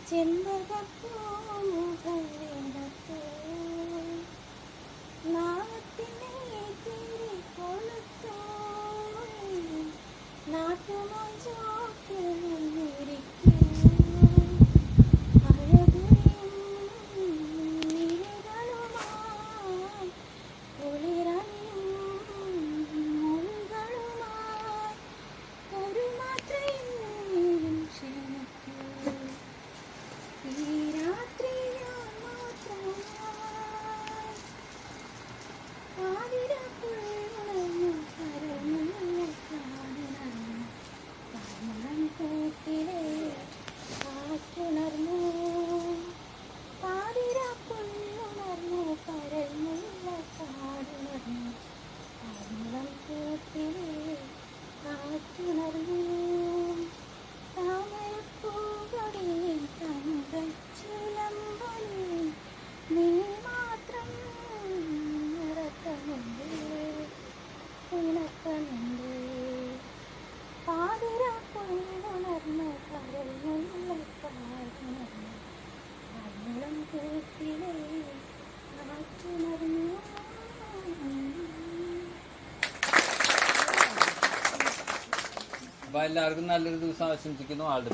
ചെമ്പകപ്പൂമുഖത്ത് നാളത്തിനെ തിരി കൊളുത്തോ നാട്ടുമഞ്ചോക്കിൽ നിന്നിരിക്കും അഴകുറിയും നിഴലുകളുമായി കുളിരണിയും മുളുകളുമായി ഒരു മാത്രയും ക്ഷണിക്കൂ ഈ രാത്രി ഞാൻ മാത്രമായി പാതിരപ്പുഴയുണർന്നു കരമുള്ള കാടിനു കർമ്മം കൂട്ടിലെ കാറ്റുണർന്നു പാതിരപ്പുഴയുണർന്നു കരമുള്ള കാടുണർന്നു കർമ്മം കൂട്ടിലെ കാറ്റുണർന്നു താമരപ്പൂകൊടിയും തങ്കച്ചിലമ്പൊലിയും നീ മാത്രം ഉറക്കമുണ്ട് ഉണക്കമുണ്ട് പാതിരപ്പുഴയുണർന്നു കരളുള്ള കാടുണർന്നു കർമ്മം കൂട്ടിലെ കാറ്റുണർന്നു. അപ്പോൾ എല്ലാവർക്കും നല്ലൊരു ദിവസം ആശംസിക്കുന്നു. ആളുടെ